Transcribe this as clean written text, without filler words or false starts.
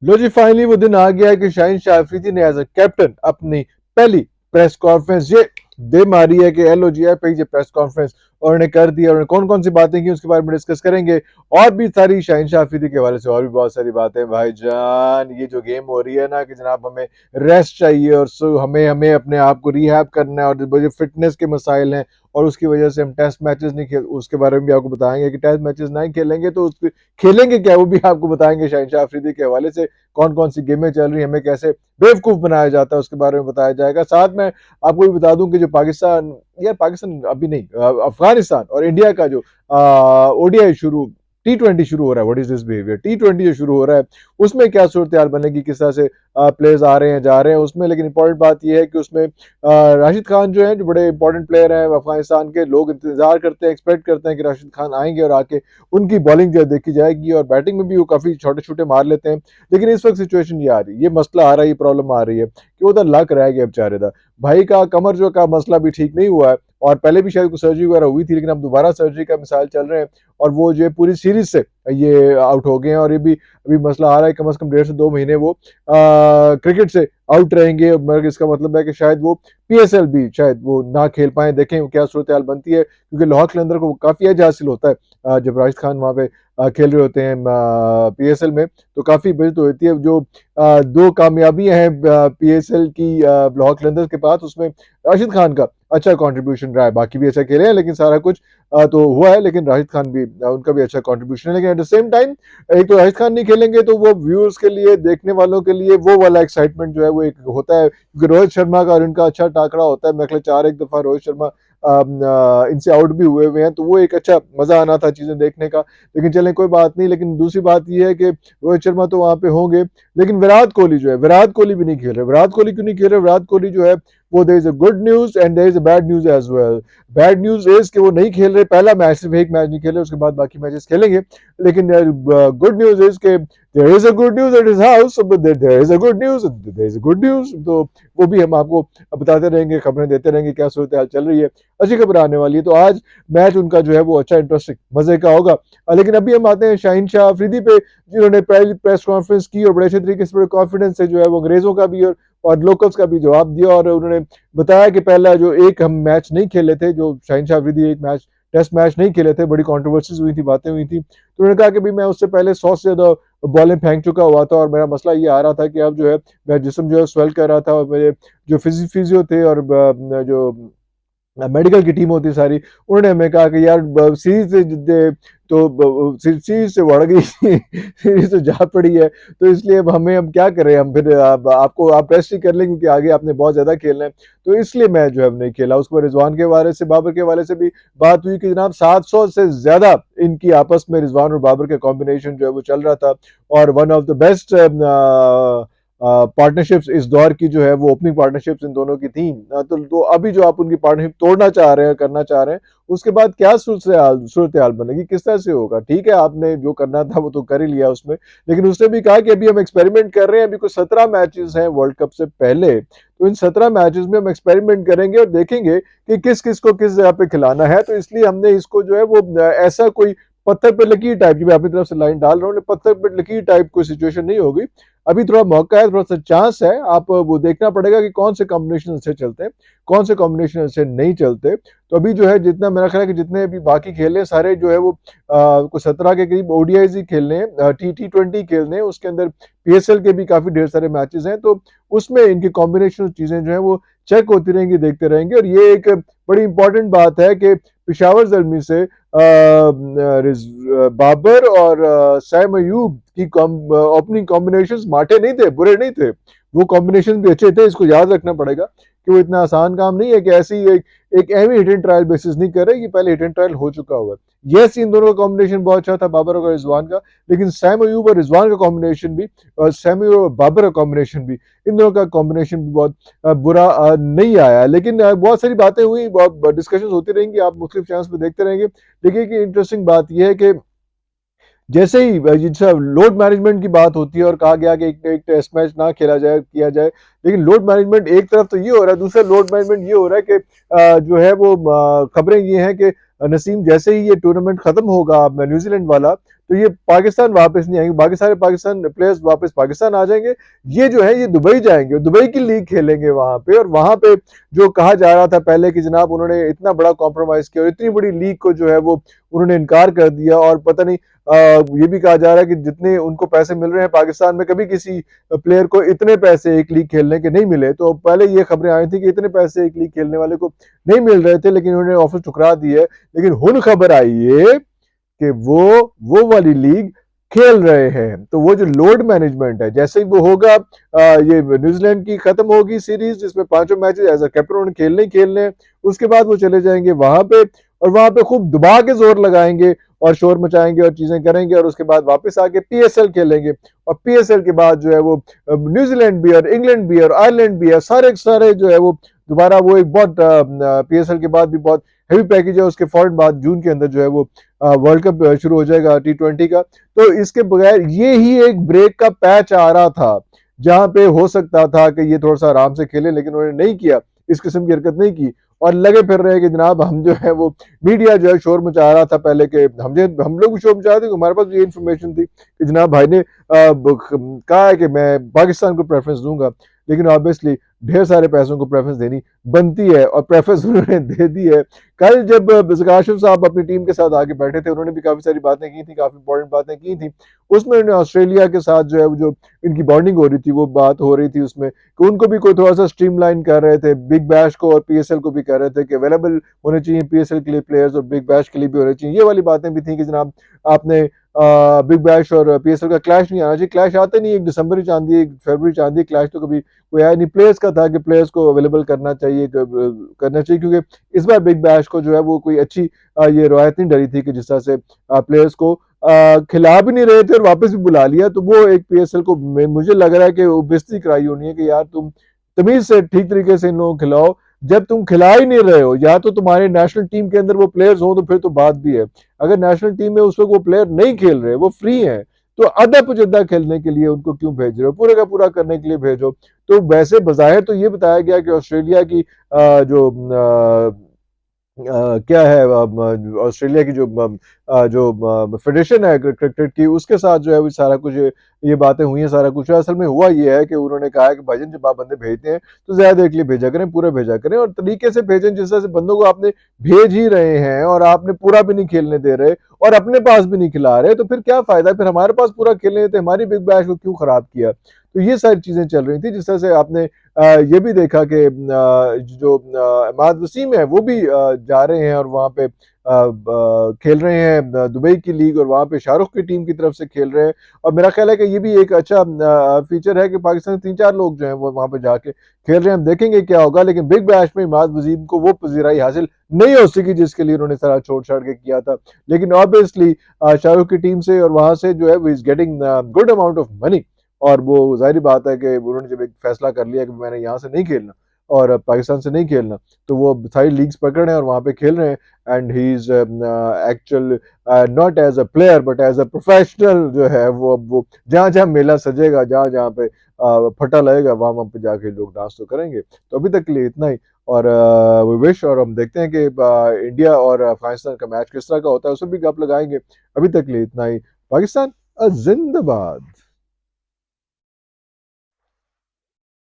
लो जी, finally वो दिन आ गया है कि शाहीन शाह अफरीदी ने एज अ कैप्टन अपनी पहली प्रेस कॉन्फ्रेंस ये दे मारी है कि एलो जी पे ये प्रेस कॉन्फ्रेंस और उन्होंने कर दिया। उन्होंने कौन कौन सी बातें की उसके बारे में डिस्कस करेंगे और भी सारी शाहीन शाह अफरीदी के हवाले से और भी बहुत सारी बातें। भाईजान, ये जो गेम हो रही है ना कि जनाब हमें रेस्ट चाहिए और हमें हमें अपने आप को रिहैब करना है और जो फिटनेस के मसाइल हैं और उसकी वजह से हम टेस्ट मैचेस नहीं खेल, उसके बारे में भी आपको बताएंगे कि टेस्ट मैचेस नहीं खेलेंगे तो उसके खेलेंगे क्या, वो भी आपको बताएंगे शाहीन शाह अफरीदी के हवाले से। कौन कौन सी गेमें चल रही हैं, हमें कैसे बेवकूफ बनाया जाता है उसके बारे में बताया जाएगा। साथ में आपको भी बता दूं कि जो पाकिस्तान, या पाकिस्तान अभी नहीं, अफगानिस्तान और इंडिया का जो ओडीआई शुरू T20 शुरू हो रहा है, what is this behaviour, T20 जो शुरू हो रहा है उसमें क्या सूरत हाल बनेगी, किस तरह से प्लेयर्स आ रहे हैं जा रहे हैं उसमें। लेकिन इंपॉर्टेंट बात यह है कि उसमें राशिद खान जो है, जो बड़े इंपॉर्टेंट प्लेयर हैं अफगानिस्तान के, लोग इंतजार करते हैं, एक्सपेक्ट करते हैं कि राशिद खान आएंगे और आके उनकी बॉलिंग जो है देखी जाएगी और बैटिंग में भी वो काफी छोटे छोटे मार लेते हैं। लेकिन इस वक्त सिचुएशन ये आ रही है, ये मसला आ रहा है, ये प्रॉब्लम आ रही है कि उधर लक रह गया बेचारे दा भाई का कमर जो का मसला भी ठीक नहीं हुआ है और पहले भी शायद कुछ सर्जरी वगैरह हुई थी, लेकिन अब दोबारा सर्जरी का मिसाल चल रहे हैं और वो जो पूरी सीरीज से ये आउट हो गए हैं और ये भी अभी मसला आ रहा है कम से कम 1.5 से 2 महीने वो क्रिकेट से आउट रहेंगे। मगर इसका मतलब है कि शायद वो पीएसएल भी शायद वो ना खेल पाए। देखें क्या सूरत हाल बनती है, क्योंकि लाहौर कलंदर को काफी एज हासिल होता है जब राशिद खान वहां पे खेल रहे होते हैं पीएसएल में, तो काफी बड़ी तो होती है। जो दो कामयाबियां हैं पीएसएल की लाहौर कलंदर्स के पास, उसमें राशिद खान का अच्छा कंट्रीब्यूशन रहा है। बाकी भी अच्छा खेले हैं लेकिन सारा कुछ तो हुआ है, लेकिन राशिद खान भी उनका भी अच्छा कंट्रीब्यूशन है। लेकिन एट द सेम टाइम एक तो राशिद खान नहीं खेलेंगे तो वो व्यूअर्स के लिए, देखने वालों के लिए वो वाला एक्साइटमेंट जो है वो एक होता है, क्योंकि रोहित शर्मा का और इनका अच्छा टाकरा होता है। मैं ख्याल 4 एक दफा रोहित शर्मा इनसे आउट भी हुए हैं, तो वो एक अच्छा मजा आना था चीजें देखने का। लेकिन चलें कोई बात नहीं। लेकिन दूसरी बात यह है कि रोहित शर्मा तो वहां पे होंगे, लेकिन विराट कोहली जो है, विराट कोहली भी नहीं खेल रहे। विराट कोहली क्यों नहीं खेल रहे? विराट कोहली जो है वो there is a good news and there is a bad news as well. Bad news is कि वो नहीं खेल रहे, पहला मैच, सिर्फ एक मैच नहीं खेले, उसके बाद बाकी मैचेस खेलेंगे। लेकिन गुड न्यूज इज के there is a good news at his house, there is a good news, there is a good news. तो वो भी हम आपको बताते रहेंगे, खबरें देते रहेंगे क्या सूरत हाल चल रही है। अच्छी खबर आने वाली है। तो आज मैच उनका जो है वो अच्छा इंटरेस्टिंग मजे का होगा। लेकिन अभी हम आते हैं शाहीन शाह अफरीदी पे, जिन्होंने पहली प्रेस कॉन्फ्रेंस की और बड़े अच्छे तरीके से, बड़े कॉन्फिडेंस से जो है वो अंग्रेजों का भी और लोकल्स का भी जवाब दिया। और उन्होंने बताया कि पहला जो एक हम मैच नहीं खेले थे, जो शाहीन शाह अफरीदी एक मैच टेस्ट मैच नहीं खेले थे, बड़ी कंट्रोवर्सीज हुई थी, बातें हुई थी। तो उन्होंने कहा कि भाई मैं उससे पहले 100 से ज्यादा बॉलें फेंक चुका हुआ था और मेरा मसला ये आ रहा था कि अब जो है मेरा जिस्म जो है स्वेल कर रहा था और मेरे जो फिजियो थे और जो मेडिकल की टीम होती है सारी, उन्होंने हमें कहा कि यार सीरीज से तो सीरीज से बढ़ गई सीरीज से जा पड़ी है, तो इसलिए अब हमें हम क्या करें, हम फिर आपको आप रेस्ट ही कर लें क्योंकि आगे आपने बहुत ज्यादा खेलना है। तो इसलिए मैं जो है नहीं खेला। उसके बाद रिजवान के बारे से, बाबर के वाले से भी बात हुई कि जनाब 700 से ज्यादा इनकी आपस में रिजवान और बाबर का कॉम्बिनेशन जो है वो चल रहा था और one of the best partnerships इस दौर की जो है वो ओपनिंग पार्टनरशिप्स इन दोनों की थी। तो अभी जो आप उनकी पार्टनरशिप तोड़ना चाह रहे हैं, करना चाह रहे हैं, उसके बाद क्या सूरत हाल बनेगी, किस तरह से होगा? ठीक है, आपने जो करना था वो तो कर ही लिया उसमें। लेकिन उसने भी कहा कि अभी हम एक्सपेरिमेंट कर रहे हैं, अभी कुछ 17 मैचेस हैं वर्ल्ड कप से पहले, तो इन 17 मैचेस में हम एक्सपेरिमेंट करेंगे और देखेंगे कि किस किस को किस जगह पे खिलाना है। तो इसलिए हमने इसको जो है वो ऐसा कोई पत्थर पे लकीर टाइप की, मैं अपनी तरफ से लाइन डाल रहा हूँ, पत्थर पे लकीर टाइप कोई सिचुएशन नहीं होगी। अभी थोड़ा मौका है, थोड़ा सा चांस है। आप वो देखना पड़ेगा कि कौन से कॉम्बिनेशन अच्छे चलते हैं, कौन से कॉम्बिनेशन अच्छे नहीं चलते। तो अभी जो है जितना मेरा ख्याल है कि जितने अभी बाकी खेले सारे जो है वो कुछ 17 के करीब ओडीआईज ही खेलने हैं, T20 खेलने हैं। उसके अंदर पीएसएल के भी काफी ढेर सारे मैचेस हैं, तो उसमें इनकी कॉम्बिनेशन चीजें जो है वो चेक होती रहेंगी, देखते रहेंगे। और ये एक बड़ी इंपॉर्टेंट बात है कि पिशावर जल्मी से बाबर और सैम अयूब की ओपनिंग कॉम्बिनेशंस माठे नहीं थे, बुरे नहीं थे, वो कॉम्बिनेशन भी अच्छे थे। इसको याद रखना पड़ेगा कि वो इतना आसान काम नहीं है कि ऐसे ही एक एवी हिट एंड ट्रायल बेसिस नहीं कर रहे, ये पहले हिट एंड ट्रायल हो चुका हुआ है। यस, इन दोनों का कॉम्बिनेशन बहुत अच्छा था, बाबर और रिजवान का, लेकिन सैम अयूब और रिजवान का कॉम्बिनेशन भी और सैम अयूब और बाबर का कॉम्बिनेशन भी, इन दोनों का कॉम्बिनेशन भी बहुत बुरा नहीं आया। लेकिन बहुत सारी बातें हुई, बहुत डिस्कशन होती रहेंगी, आप मुख्तलिफ चैनल्स पे देखते रहेंगे। देखिए कि इंटरेस्टिंग बात यह है कि जैसे ही जैसा लोड मैनेजमेंट की बात होती है और कहा गया कि एक टेस्ट मैच ना खेला जाए, किया जाए, लेकिन लोड मैनेजमेंट एक तरफ तो ये हो रहा है, दूसरा लोड मैनेजमेंट ये हो रहा है कि जो है वो खबरें ये हैं कि नसीम जैसे ही ये टूर्नामेंट खत्म होगा न्यूजीलैंड वाला, तो ये पाकिस्तान वापस नहीं आएंगे, बाकी सारे पाकिस्तान प्लेयर्स वापस पाकिस्तान आ जाएंगे। ये जो है ये दुबई जाएंगे और दुबई की लीग खेलेंगे वहां पे। और वहां पे जो कहा जा रहा था पहले कि जनाब उन्होंने इतना बड़ा कॉम्प्रोमाइज किया और इतनी बड़ी लीग को जो है वो उन्होंने इनकार कर दिया, और पता नहीं ये भी कहा जा रहा है कि जितने उनको पैसे मिल रहे हैं पाकिस्तान में, कभी किसी प्लेयर को इतने पैसे एक लीग खेलने के नहीं मिले। तो पहले ये खबरें आई थी कि इतने पैसे एक लीग खेलने वाले को नहीं मिल रहे थे, लेकिन उन्होंने ऑफर ठुकरा दी है। लेकिन हुन खबर आई है कि वो वाली लीग खेल रहे हैं। तो वो जो लोड मैनेजमेंट है, जैसे ही वो होगा, ये न्यूजीलैंड की खत्म होगी सीरीज जिसमें पांचों मैचेस एज अ कैप्टन उन्होंने खेलने ही खेलने हैं, उसके बाद वो चले जाएंगे वहां पे और वहां पे खूब दबा के जोर लगाएंगे और शोर मचाएंगे और चीजें करेंगे, और उसके बाद वापस आके पीएसएल खेलेंगे। और पीएसएल के बाद जो है वो न्यूजीलैंड भी और इंग्लैंड भी और आयरलैंड भी है, सारे सारे जो है वो दोबारा वो एक बहुत पीएसएल के बाद भी बहुत हेवी पैकेज है, उसके फौरन बाद जून के अंदर जो है वो वर्ल्ड कप शुरू हो जाएगा T20 का। तो इसके बगैर ये ही एक ब्रेक का पैच आ रहा था जहां पे हो सकता था कि ये थोड़ा सा आराम से खेले, लेकिन उन्होंने नहीं किया, इस किस्म की हरकत नहीं की और लगे फिर रहे कि जनाब हम जो है वो मीडिया जो है शोर मचा रहा था पहले के, हम लोग भी शोर मचा रहे थे, हमारे पास ये इन्फॉर्मेशन थी कि जनाब भाई ने कहा है कि मैं पाकिस्तान को प्रेफरेंस दूंगा, लेकिन ऑब्वियसली ढेर सारे पैसों को प्रेफरेंस देनी बनती है और प्रेफरेंस उन्होंने दे दी है। कल जब काशिफ साहब अपनी टीम के साथ आगे बैठे थे, उन्होंने भी काफी सारी बातें की थी, काफी इंपॉर्टेंट बातें की थी। उसमें उन्होंने ऑस्ट्रेलिया के साथ जो है वो जो इनकी बॉन्डिंग हो रही थी वो बात हो रही थी उसमें कि उनको भी कोई थोड़ा सा स्ट्रीमलाइन कर रहे थे, बिग बैश को और पीएसएल को भी कर रहे थे कि अवेलेबल होने चाहिए पीएसएल के लिए प्लेयर्स और बिग बैश के लिए भी होने चाहिए। ये वाली बातें भी थी कि जनाब आपने बिग बैश और पीएसएल का क्लैश नहीं आना चाहिए। क्लैश आते नहीं, एक दिसंबर ही चांदी है, एक फरवरी चांदी है, क्लैश तो कभी कोई आया नहीं। प्लेयर्स का था कि प्लेयर्स को अवेलेबल करना चाहिए क्योंकि इस बार बिग बैश को जो है वो कोई अच्छी ये रवायत नहीं डली थी कि जिस तरह से प्लेयर्स को खिला भी नहीं रहे थे और वापस भी बुला लिया। तो वो एक पीएसएल को मुझे लग रहा है कि वो बेइज्जती कराई होनी है कि यार तुम तमीज से ठीक तरीके से इन लोगों को खिलाओ, जब तुम खिला ही नहीं रहे हो। या तो तुम्हारे नेशनल टीम के अंदर वो प्लेयर्स हो तो फिर तो बात भी है, अगर नेशनल टीम में उस वक्त वो प्लेयर नहीं खेल रहे, वो फ्री हैं, तो अदब पचद्दा खेलने के लिए उनको क्यों भेज रहे हो, पूरे का पूरा करने के लिए भेजो। तो वैसे बज़ाहिर तो ये बताया गया कि ऑस्ट्रेलिया की जो क्या है ऑस्ट्रेलिया की जो फेडरेशन है क्रिकेट की, उसके साथ जो है वो सारा कुछ ये बातें हुई हैं, सारा कुछ असल में हुआ ये है कि उन्होंने कहा है कि भाईजान जब आप बंदे भेजते हैं तो ज्यादा देर के लिए भेजा करें, पूरा भेजा करें और तरीके से भेजें। जिस तरह से बंदों को आपने भेज ही रहे हैं और आपने पूरा भी नहीं खेलने दे रहे और अपने पास भी नहीं खिला रहे, तो फिर क्या फायदा, फिर हमारे पास पूरा खेलने देते, हमारी बिग बैश को क्यों खराब किया। तो ये सारी चीजें चल रही थी। जिस तरह से आपने ये भी देखा कि जो इमाद वसीम है वो भी जा रहे हैं और वहाँ पे खेल रहे हैं दुबई की लीग, और वहाँ पे शाहरुख की टीम की तरफ से खेल रहे हैं। और मेरा ख्याल है कि ये भी एक अच्छा फीचर है कि पाकिस्तान के 3-4 लोग जो हैं वो वहाँ पे जाके खेल रहे हैं। हम देखेंगे क्या होगा, लेकिन बिग बैश में इमाद वसीम को वो पजीराई हासिल नहीं हो सकी जिसके लिए उन्होंने सारा छोड़ छाड़ के किया था। लेकिन ऑब्वियसली शाहरुख की टीम से और वहाँ से जो है वो is getting good amount of money, और वो जाहिर बात है कि उन्होंने जब एक फैसला कर लिया कि मैंने यहाँ से नहीं खेलना और पाकिस्तान से नहीं खेलना, तो वो सारी लीग्स पकड़ रहे हैं और वहाँ पे खेल रहे हैं। And he is actual not as a player but as a professional जो है वो जहाँ जहाँ मेला सजेगा, जहाँ जहाँ पे फटा लगेगा, वहाँ वहाँ पे जाके लोग डांस तो करेंगे। तो अभी तक के लिए इतना ही, और वी विश, और हम देखते हैं कि इंडिया और अफगानिस्तान का मैच किस तरह का होता है, उसमें भी गप लगाएंगे। अभी तक के लिए इतना ही। पाकिस्तान जिंदाबाद।